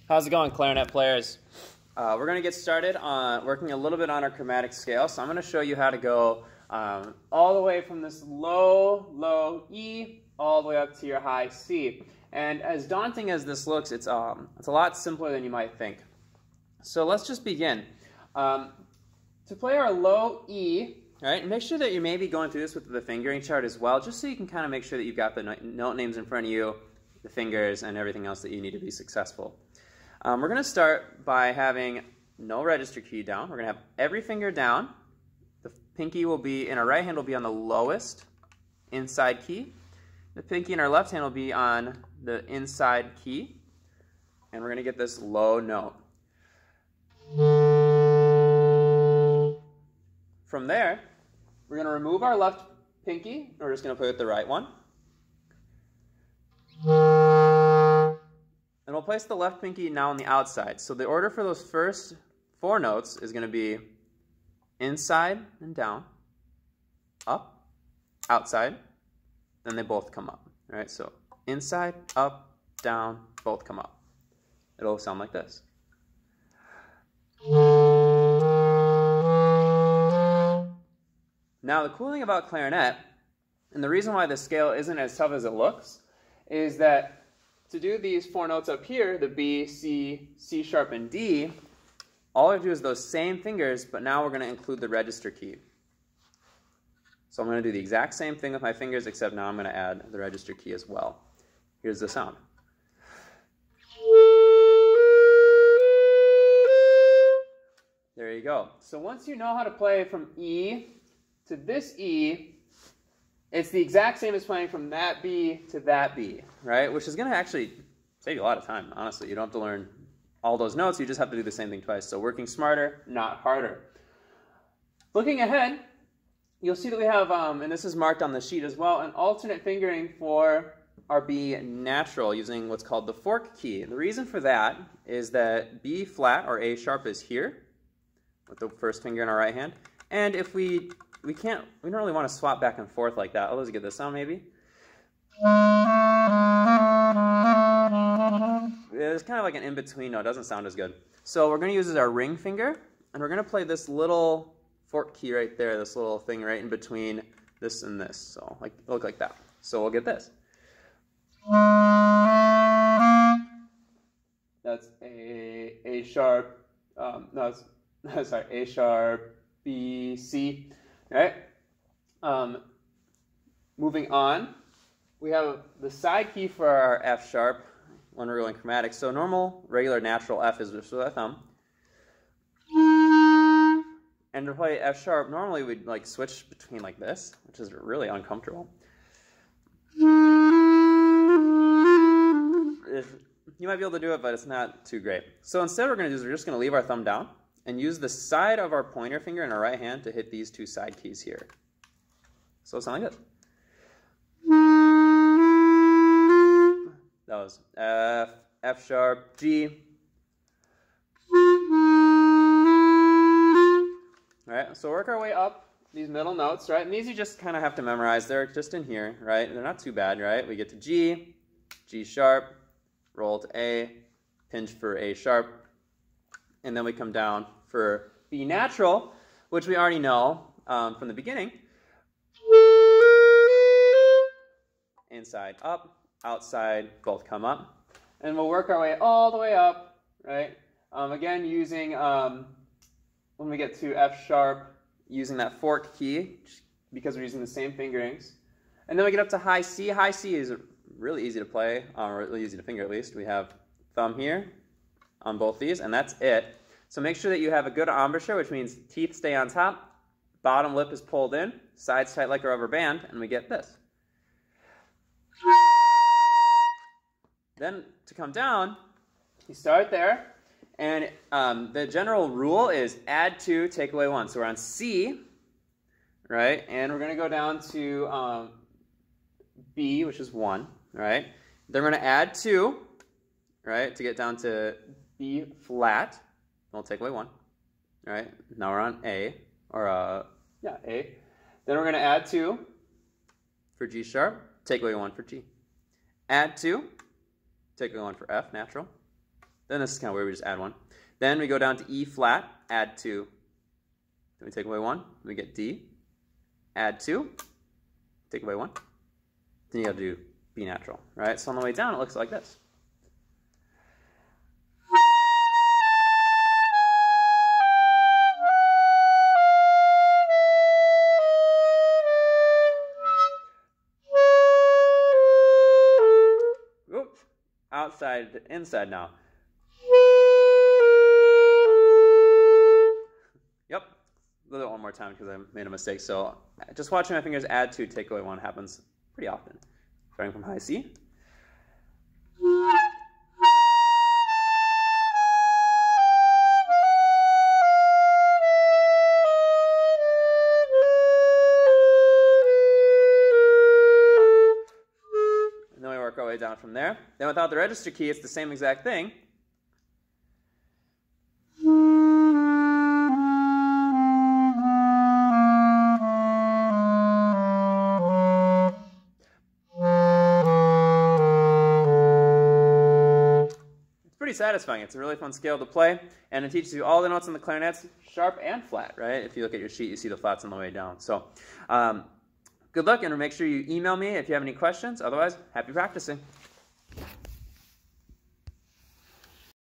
How's it going, clarinet players? We're going to get started on working a little bit on our chromatic scale. So I'm going to show you how to go all the way from this low, low E all the way up to your high C. And as daunting as this looks, it's a lot simpler than you might think. So let's just begin. To play our low E, right, and make sure that you may be going through this with the fingering chart as well, just so you can kind of make sure that you've got the note names in front of you, the fingers, and everything else that you need to be successful. We're going to start by having no register key down. We're going to have every finger down. The pinky will be, in our right hand, will be on the lowest inside key. The pinky in our left hand will be on the inside key. And we're going to get this low note. From there, we're going to remove our left pinky. We're just going to play with the right one. And we'll place the left pinky now on the outside. So the order for those first four notes is going to be inside and down, up, outside, then they both come up. All right, so inside, up, down, both come up. It'll sound like this. Now the cool thing about clarinet, and the reason why the scale isn't as tough as it looks, is that to do these four notes up here, the B, C, C sharp, and D, all I have to do is those same fingers, but now we're going to include the register key. So I'm going to do the exact same thing with my fingers, except now I'm going to add the register key as well. Here's the sound. There you go. So once you know how to play from E to this E, it's the exact same as playing from that B to that B, right? Which is going to actually save you a lot of time, honestly. You don't have to learn all those notes. You just have to do the same thing twice. So working smarter, not harder. Looking ahead, you'll see that we have, and this is marked on the sheet as well, an alternate fingering for our B natural using what's called the fork key. The reason for that is that B flat or A sharp is here with the first finger in our right hand. And if we don't really want to swap back and forth like that. Let's get this sound maybe. It's kind of like an in-between note. It doesn't sound as good. So we're going to use our ring finger, and we're going to play this little fork key right there, this little thing right in between this and this. So look like that. So we'll get this. That's A sharp, A sharp, B, C. All right. Moving on, we have the side key for our F sharp when we're going chromatic. So normal, regular, natural F is just with our thumb. And to play F sharp, normally we'd like switch between like this, which is really uncomfortable. You might be able to do it, but it's not too great. So instead, we're just going to leave our thumb down and use the side of our pointer finger in our right hand to hit these two side keys here. So it'll sound like this. That was F, F sharp, G. All right, so work our way up these middle notes, right? And these you just kind of have to memorize. They're just in here, right? They're not too bad, right? We get to G, G sharp, roll to A, pinch for A sharp, and then we come down for B natural, which we already know from the beginning. Inside, up, outside, both come up. And we'll work our way all the way up, right? Again, using, when we get to F sharp, using that fork key, because we're using the same fingerings. And then we get up to high C. High C is really easy to play, or really easy to finger at least. We have thumb here on both these, and that's it. So make sure that you have a good embouchure, which means teeth stay on top, bottom lip is pulled in, sides tight like a rubber band, and we get this. Then to come down, you start there, and the general rule is add 2, take away 1. So we're on C, right, and we're going to go down to B, which is 1, right. Then we're going to add 2, right, to get down to B flat. We'll take away 1, all right. Now we're on A, or A. Then we're going to add 2 for G sharp, take away 1 for G. Add 2, take away 1 for F, natural. Then this is kind of weird, we just add 1. Then we go down to E flat, add 2. Then we take away 1, we get D, add 2, take away 1. Then you got to do B natural, right? So on the way down, it looks like this. Oops. Outside to inside now. Yep. A little bit one more time because I made a mistake. So just watching my fingers add 2, take away 1 happens pretty often. Starting from high C. And then we work our way down from there. Then without the register key, it's the same exact thing. Pretty satisfying. It's a really fun scale to play, and it teaches you all the notes on the clarinets, sharp and flat, right? If you look at your sheet, you see the flats on the way down. So good luck, and make sure you email me if you have any questions. Otherwise, happy practicing.